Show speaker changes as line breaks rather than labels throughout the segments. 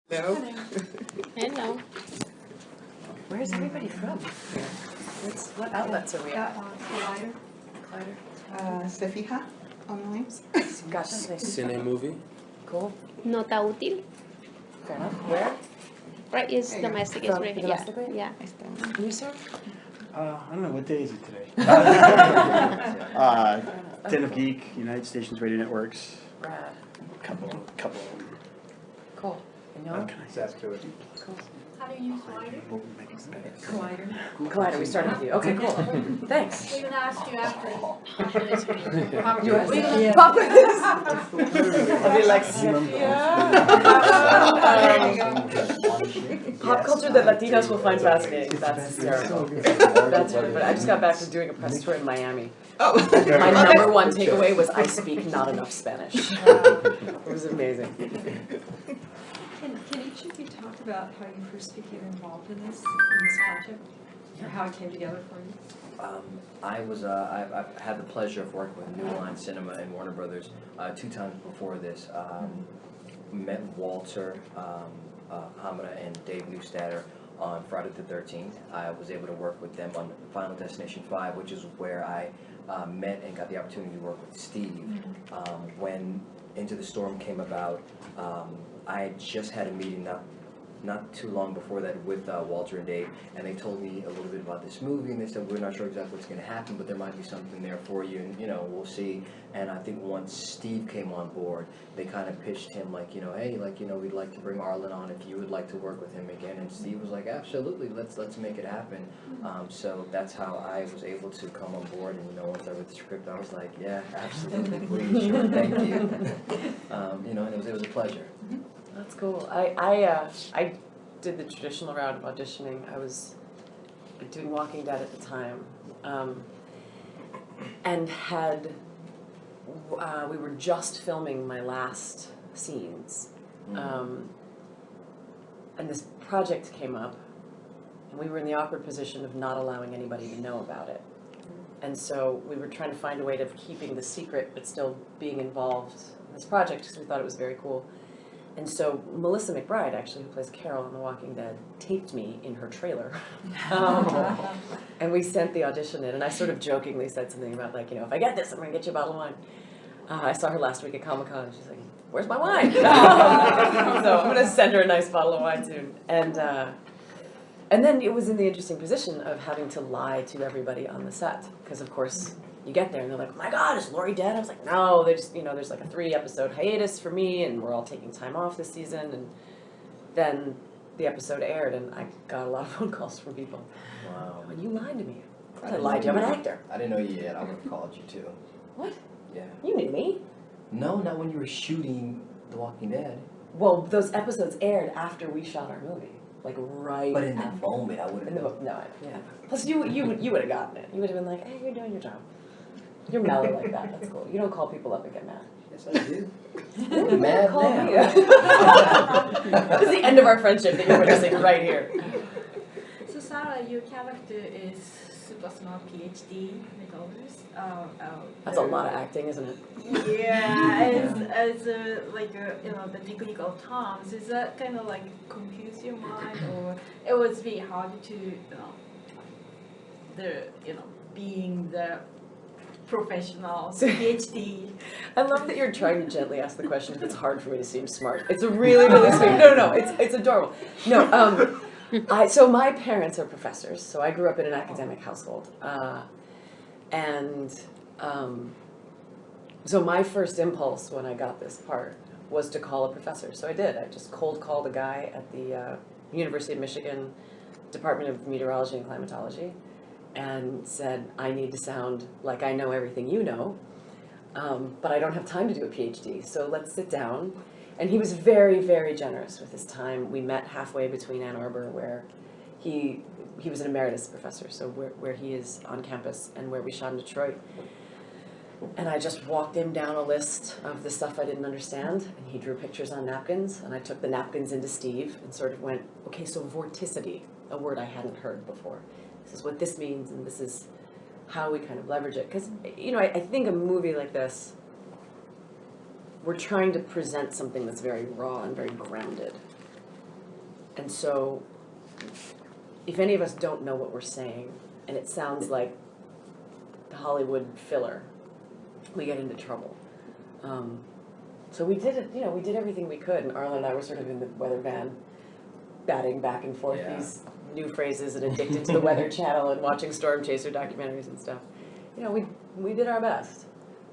No.
Hello.
Where's everybody from? What outlets are we at?
Collider.
Stefija online.
Gotcha.
Cine movie.
Cool.
Nota útil.
Fair enough. Where?
Right, it's
There you go.
domestic. It's
From
right.
domestically?
Yeah.
You, sir?
I don't know, what day is it today? 10 of Geek, United Stations Radio Networks,
Rad.
couple of them.
Cool. And
What
y'all?
can I say?
Cool.
How do you use Collider?
Collider, we started with you. Okay, cool. Thanks.
We're gonna ask you after.
Pop quiz. I'll be like, pop culture that Latinos will find fascinating. That's hysterical. That's really funny. I just got back from doing a press tour in Miami.
Oh.
My number one takeaway was I speak not enough Spanish. It was amazing.
Can each of you talk about how you first became involved in this project? Or how it came together for you?
I've had the pleasure of working with New Line Cinema and Warner Brothers 2 times before this. Met Walter, Hamada, and Dave Neustadter on Friday the 13th. I was able to work with them on Final Destination 5, which is where I met and got the opportunity to work with Steve. When Into the Storm came about, I had just had a meeting not too long before that with Walter and Dave, and they told me a little bit about this movie, and they said, we're not sure exactly what's going to happen, but there might be something there for you, and we'll see. And I think once Steve came on board, they kind of pitched him like, hey, we'd like to bring Arlen on if you would like to work with him again. And Steve was like, absolutely, let's make it happen. So that's how I was able to come on board. And once I read the script, I was like, yeah, absolutely, please, sure, thank you. And it was a pleasure.
That's cool. I did the traditional route of auditioning. I was doing Walking Dead at the time, and we were just filming my last scenes, and this project came up, and we were in the awkward position of not allowing anybody to know about it, and so we were trying to find a way of keeping the secret but still being involved in this project because we thought it was very cool. And so Melissa McBride, actually, who plays Carol on The Walking Dead, taped me in her trailer. And we sent the audition in, and I sort of jokingly said something about, like, if I get this, I'm going to get you a bottle of wine. I saw her last week at Comic-Con, and she's like, where's my wine? So I'm going to send her a nice bottle of wine soon. And then it was in the interesting position of having to lie to everybody on the set, because, of course, you get there and they're like, oh my God, is Lori dead? I was like, no, there's like a 3-episode hiatus for me, and we're all taking time off this season. And then the episode aired, and I got a lot of phone calls from people.
Wow.
And you lied to me. I lied to you. I'm an actor.
I didn't know you yet. I would have called you too.
What?
Yeah.
You knew me.
No, not when you were shooting The Walking Dead.
Well, those episodes aired after we shot our movie. Like right.
But in that moment, I would have.
Yeah. Plus, you would have gotten it. You would have been like, hey, you're doing your job. You're mellow like that. That's cool. You don't call people up and get mad.
Yes, I do. You're mad
Call
now.
me. This is the end of our friendship that you're witnessing right here.
So Sarah, your character is super smart PhD with others.
That's a lot of acting, isn't it?
Yeah, as the technical terms, is that kind of like confuse your mind, or it was very hard to being the professional PhD.
I love that you're trying to gently ask the question if it's hard for me to seem smart. It's really, really sweet. No, it's adorable. No, so my parents are professors, so I grew up in an academic household. So my first impulse when I got this part was to call a professor. So I did. I just cold called a guy at the University of Michigan Department of Meteorology and Climatology and said, I need to sound like I know everything you know, but I don't have time to do a PhD, so let's sit down. And he was very, very generous with his time. We met halfway between Ann Arbor, where he was an emeritus professor, so where he is on campus, and where we shot in Detroit. And I just walked him down a list of the stuff I didn't understand, and he drew pictures on napkins, and I took the napkins into Steve and sort of went, okay, so vorticity, a word I hadn't heard before. This is what this means, and this is how we kind of leverage it. Because, I think a movie like this, we're trying to present something that's very raw and very grounded. And so, if any of us don't know what we're saying, and it sounds like the Hollywood filler, we get into trouble. So we did it, we did everything we could, and Arlen and I were sort of in the weather van, batting back and forth these new phrases and addicted to the Weather Channel and watching Storm Chaser documentaries and stuff. We did our best.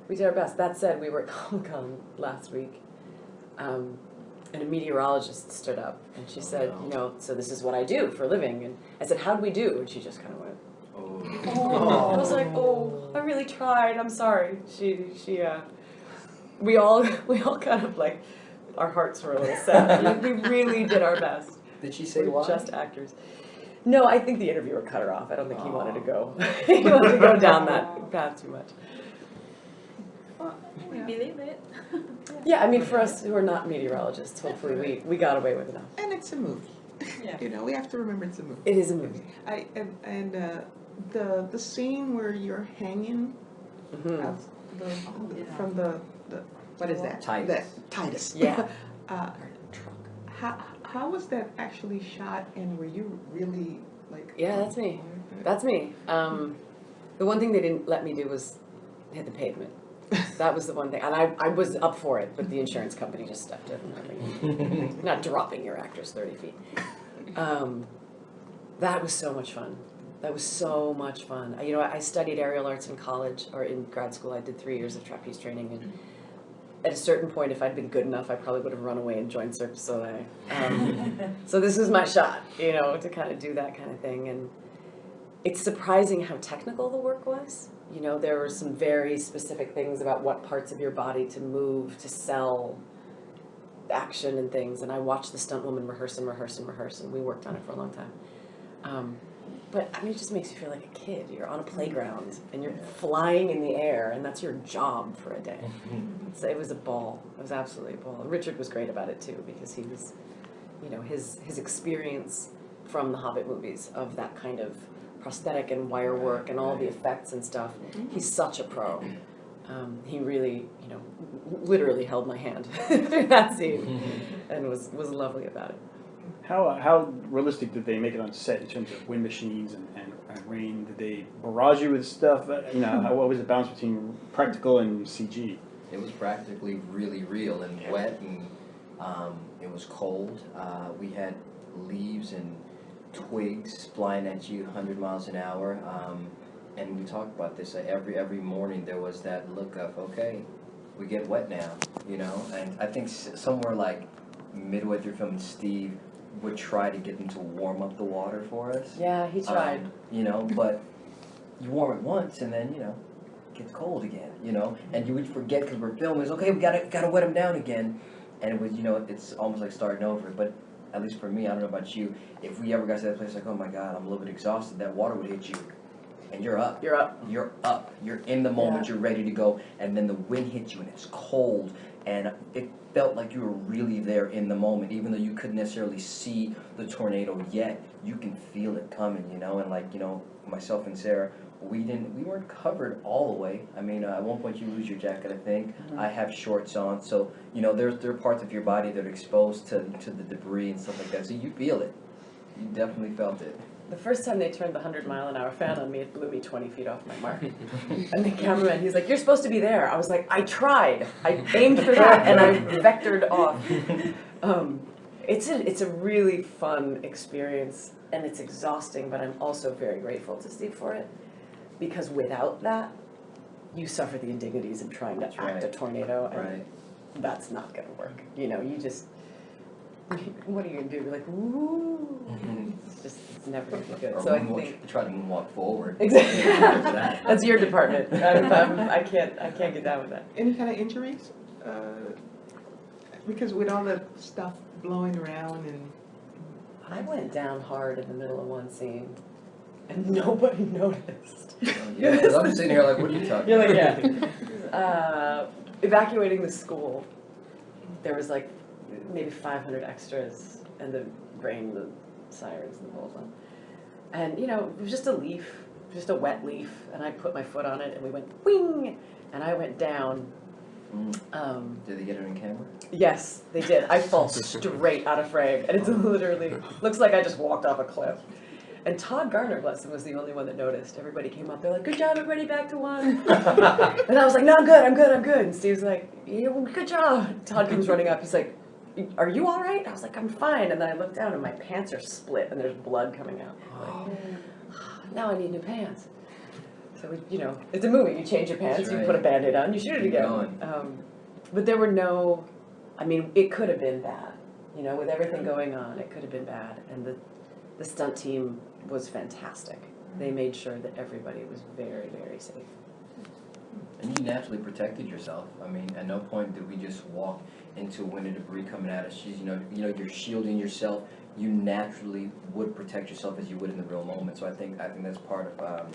We did our best. That said, we were at Comic-Con last week, and a meteorologist stood up, and she said, so this is what I do for a living. And I said, how'd we do? And she just kind of went, oh. I was like, oh, I really tried. I'm sorry. We all kind of like, our hearts were a little sad. We really did our best.
Did she say
We're
why?
just actors. No, I think the interviewer cut her off. I don't think he wanted to go. He wanted to go down that path too much.
Well, we believe it.
Yeah, I mean, for us who are not meteorologists, hopefully we got away with enough.
And it's a movie.
Yeah.
We have to remember it's a movie.
It is a movie.
The scene where you're hanging out from the what is that?
Titus.
Titus.
Yeah.
How was that actually shot, and were you really like?
Yeah, that's me. That's me. The one thing they didn't let me do was hit the pavement. That was the one thing, and I was up for it, but the insurance company just stepped in. Not dropping your actors 30 feet. That was so much fun. That was so much fun. I studied aerial arts in college, or in grad school. I did 3 years of trapeze training, and at a certain point, if I'd been good enough, I probably would have run away and joined Cirque du Soleil. So this was my shot, to kind of do that kind of thing. And it's surprising how technical the work was. There were some very specific things about what parts of your body to move, to sell action and things. And I watched the stunt woman rehearse, and we worked on it for a long time. But it just makes you feel like a kid. You're on a playground and you're flying in the air, and that's your job for a day. So it was a ball. It was absolutely a ball. Richard was great about it too, because he was, his experience from the Hobbit movies of that kind of prosthetic and wire work and all the effects and stuff. He's such a pro. He really, literally held my hand through that scene, and was lovely about it.
How realistic did they make it on set in terms of wind machines and rain? Did they barrage you with stuff? What was the balance between practical and CG?
It was practically really real and wet, and it was cold. We had leaves and twigs flying at you 100 miles an hour. And we talked about this. Every morning there was that look of, okay, we get wet now, And I think somewhere like midway through filming, Steve would try to get them to warm up the water for us.
Yeah, he tried.
But you warm it once and then, it gets cold again, and you would forget because we're filming. It's okay, we gotta wet them down again. And it was, it's almost like starting over. But at least for me, I don't know about you, if we ever got to that place like, oh my God, I'm a little bit exhausted, that water would hit you. And you're up.
You're up.
You're up. You're in the moment. Yeah. You're ready to go. And then the wind hits you and it's cold. And it felt like you were really there in the moment. Even though you couldn't necessarily see the tornado yet, you can feel it coming, And myself and Sarah, we weren't covered all the way. At one point you lose your jacket, I think. Mm-hmm. I have shorts on. So, there are parts of your body that are exposed to the debris and stuff like that. So you feel it. You definitely felt it.
The first time they turned the 100-mile-an-hour fan on me, it blew me 20 feet off my mark. And the cameraman, he's like, "You're supposed to be there." I was like, "I tried. I aimed for that, and I vectored off." It's a really fun experience, and it's exhausting, but I'm also very grateful to Steve for it, because without that, you suffer the indignities of trying to act a tornado, and that's not going to work. You just... What are you going to do? You're like, woo. It's never going to be good. So I think...
Try to moonwalk forward.
Exactly. That's your department. I can't get down with that.
Any kind of injuries? Because with all the stuff blowing around and...
I went down hard in the middle of one scene, and nobody noticed.
Yeah, because I'm sitting here like, what are you talking about?
You're like, yeah. Evacuating the school. There was like maybe 500 extras, and the rain, the sirens, and the whole thing. And it was just a leaf, just a wet leaf, and I put my foot on it, and we went wing, and I went down
Did they get it on camera?
Yes, they did. I fall straight out of frame, and it's literally looks like I just walked off a cliff. And Todd Garner, bless him, was the only one that noticed. Everybody came up, they're like, "Good job, everybody, back to one." And I was like, "No, I'm good, I'm good, I'm good." And Steve's like, "Yeah, well, good job." Todd comes running up, he's like, "Are you all right?" I was like, "I'm fine." And then I look down, and my pants are split, and there's blood coming out. Like, now I need new pants. So, it's a movie. You change your pants, you put a Band-Aid on, you shoot it again. But there were no, it could have been bad. With everything going on, it could have been bad. And the stunt team was fantastic. They made sure that everybody was very, very safe.
And you naturally protected yourself. At no point did we just walk into a wind of debris coming at us. You're shielding yourself. You naturally would protect yourself as you would in the real moment. So I think that's part of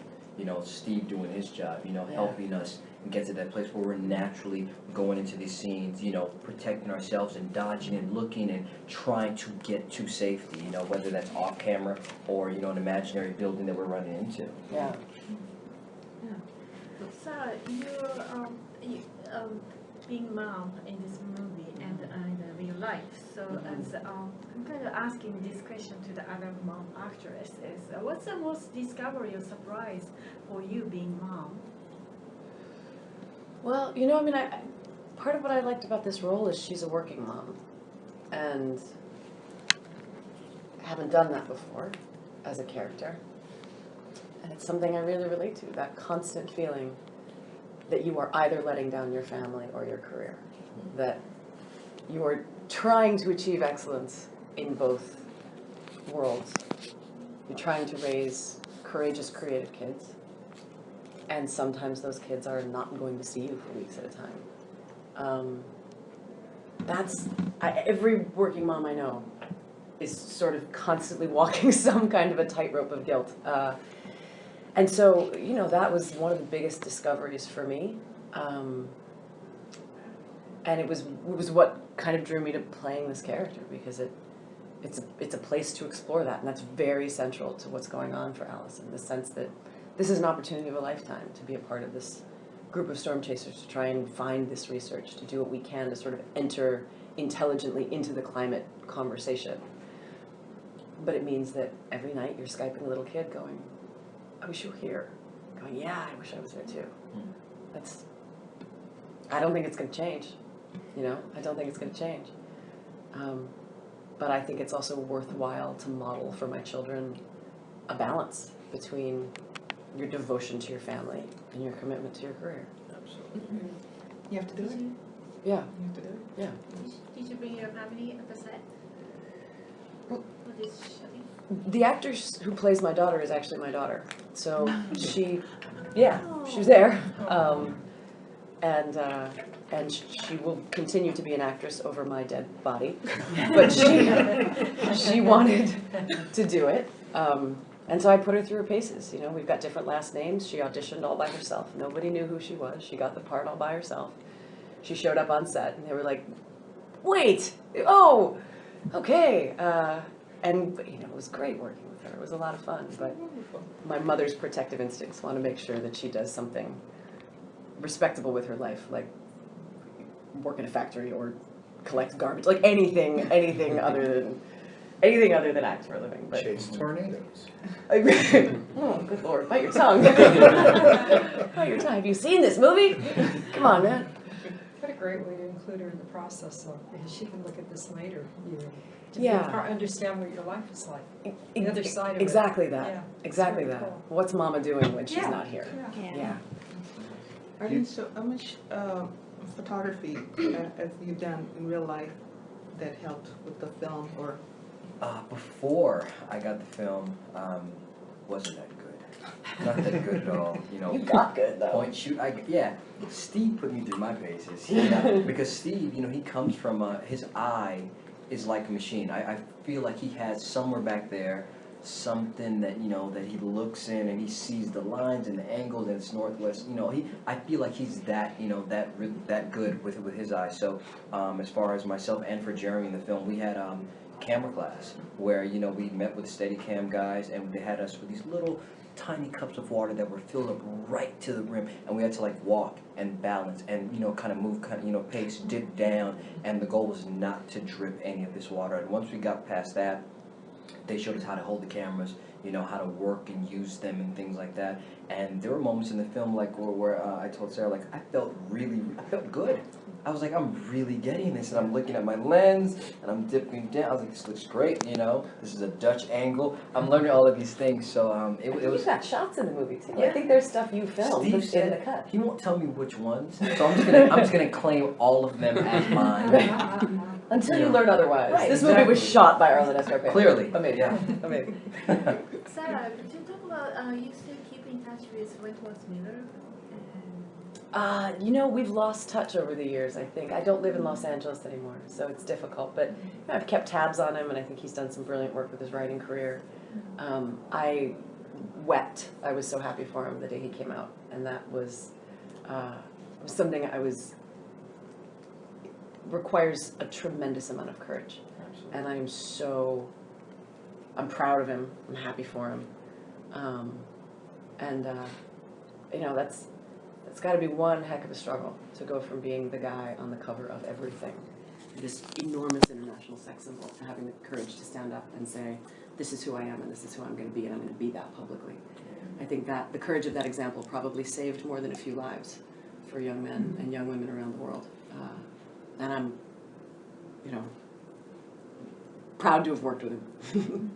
Steve doing his job. Helping us get to that place where we're naturally going into these scenes. Protecting ourselves and dodging and looking and trying to get to safety. Whether that's off camera or an imaginary building that we're running into.
Yeah.
So you being mom in this movie and real life. So as I'm kind of asking this question to the other mom actresses. What's the most discovery or surprise for you being mom?
Well, part of what I liked about this role is she's a working mom, and I haven't done that before as a character. And it's something I really relate to, that constant feeling that you are either letting down your family or your career, that you are trying to achieve excellence in both worlds. You're trying to raise courageous, creative kids, and sometimes those kids are not going to see you for weeks at a time. Every working mom I know is sort of constantly walking some kind of a tightrope of guilt. And so, that was one of the biggest discoveries for me. And it was what kind of drew me to playing this character, because it's a place to explore that, and that's very central to what's going on for Alice, in the sense that this is an opportunity of a lifetime to be a part of this group of storm chasers, to try and find this research, to do what we can to sort of enter intelligently into the climate conversation. But it means that every night you're Skyping a little kid going, "I wish you were here." Going, "Yeah, I wish I was there too." I don't think it's going to change. I don't think it's going to change. But I think it's also worthwhile to model for my children a balance between your devotion to your family and your commitment to your career.
Absolutely.
You have to do it.
Yeah.
You have to do it.
Yeah.
Did you bring your family at the set?
Well,
For this shooting?
The actor who plays my daughter is actually my daughter. So she was there. And she will continue to be an actress over my dead body. But she wanted to do it. And so I put her through her paces. We've got different last names. She auditioned all by herself. Nobody knew who she was. She got the part all by herself. She showed up on set, and they were like, "Wait, oh, okay." And it was great working with her. It was a lot of fun. But my mother's protective instincts want to make sure that she does something respectable with her life, like work in a factory or collect garbage, like anything other than act for a living. But
chase tornadoes.
Oh, good Lord, bite your tongue. Bite your tongue. Have you seen this movie? Come on, man.
What a great way to include her in the process, though, because she can look at this later. Understand what your life is like. The other side of
exactly
it.
that.
Yeah.
Exactly
It's
that.
really cool.
What's Mama doing when she's not here? Yeah.
Arlen, so how much photography have you done in real life that helped with the film, or?
Before I got the film, wasn't that good. Not that good at all.
You got good though.
Point shoot. Steve put me through my paces. Because Steve, he comes from his eye is like a machine. I feel like he has somewhere back there something that that he looks in and he sees the lines and the angles and it's northwest. I feel like he's that that good with his eye. So as far as myself and for Jeremy in the film, we had camera class where we met with Steadicam guys and they had us with these little tiny cups of water that were filled up right to the rim, and we had to like walk and balance and kind of move, pace, dip down, and the goal was not to drip any of this water. And once we got past that, they showed us how to hold the cameras, how to work and use them and things like that. And there were moments in the film like where I told Sarah, like, I felt good. I was like, I'm really getting this, and I'm looking at my lens, and I'm dipping down. I was like, this looks great, This is a Dutch angle. I'm learning all of these things, so it was.
You've got shots in the movie too.
Yeah.
I think there's stuff you filmed
Steve
in
said
the cut.
he won't tell me which ones, so I'm just gonna claim all of them as mine.
Until you learn otherwise.
Right,
This movie was
exactly.
shot by Arlen Escarleta.
Clearly.
Amazing.
Yeah.
Amazing.
Sarah, could you talk about, you still keep in touch with Wentworth Miller?
We've lost touch over the years, I think. I don't live in Los Angeles anymore, so it's difficult. But I've kept tabs on him, and I think he's done some brilliant work with his writing career. I wept. I was so happy for him the day he came out, and that was something requires a tremendous amount of courage.
Absolutely.
And I'm proud of him. I'm happy for him. That's got to be one heck of a struggle to go from being the guy on the cover of everything, this enormous international sex symbol, to having the courage to stand up and say, this is who I am and this is who I'm going to be, and I'm going to be that publicly. I think that the courage of that example probably saved more than a few lives for young men and young women around the world. And I'm, proud to have worked with him.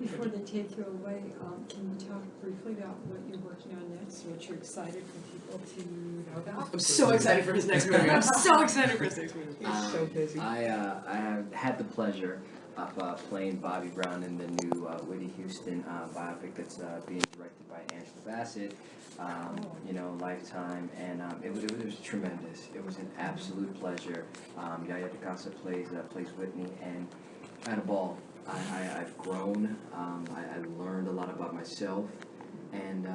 Before they take you away, can you talk briefly about what you're working on next, what you're excited for people to know about?
I'm so excited for his next movie. I'm so excited for his next movie.
He's so busy.
I have had the pleasure of playing Bobby Brown in the new Whitney Houston biopic that's being directed by Angela Bassett, Lifetime, and it was tremendous. It was an absolute pleasure. Yaya Picasso plays Whitney, and I had a ball. I've grown. I learned a lot about myself, and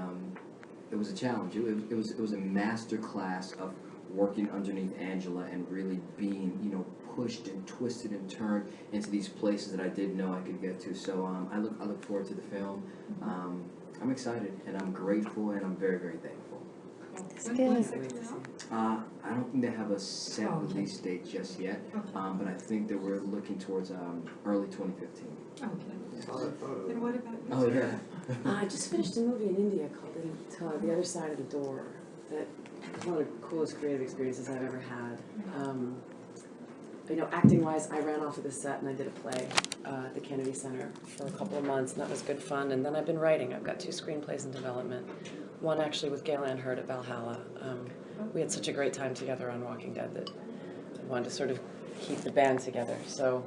it was a challenge. It was a master class of working underneath Angela and really being pushed and twisted and turned into these places that I didn't know I could get to. So I look forward to the film. I'm excited and I'm grateful and I'm very, very thankful. I don't think they have a set release date just yet, but I think that we're looking towards early 2015.
Okay. And what about you?
Oh yeah.
I just finished a movie in India called The Other Side of the Door. That was one of the coolest creative experiences I've ever had. Acting-wise, I ran off of the set and I did a play at the Kennedy Center for a couple of months, and that was good fun. And then I've been writing. I've got 2 screenplays in development. One actually with Gail Ann Hurd at Valhalla. We had such a great time together on Walking Dead that I wanted to sort of keep the band together. So,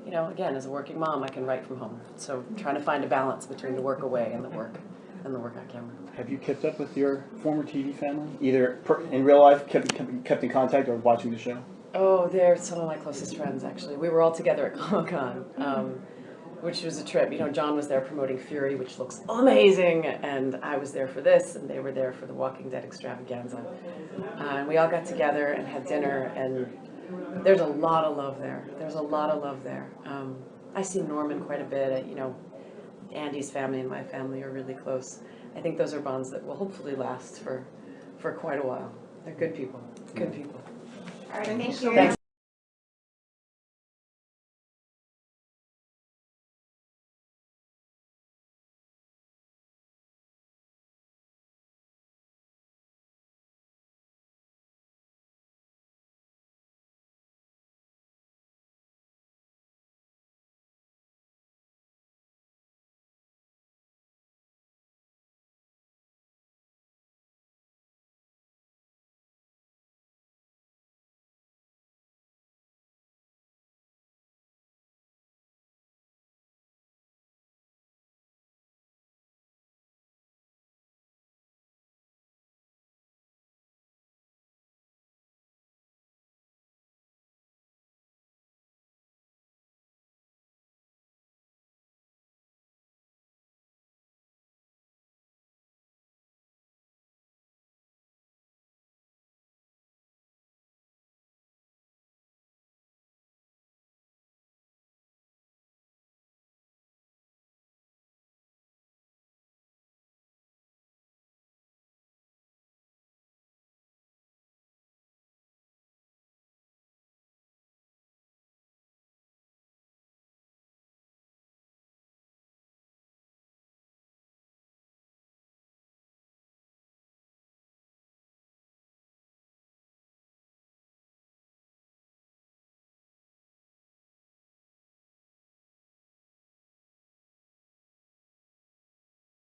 again, as a working mom, I can write from home. So trying to find a balance between the work away and the work on camera.
Have you kept up with your former TV family, either in real life, kept in contact, or watching the show?
Oh, they're some of my closest friends, actually. We were all together at Comic-Con, which was a trip. John was there promoting Fury, which looks amazing, and I was there for this, and they were there for the Walking Dead extravaganza. And we all got together and had dinner, and there's a lot of love there. I see Norman quite a bit. Andy's family and my family are really close. I think those are bonds that will hopefully last for quite a while. They're good people. Good people.
All right, thank
so
you.
much.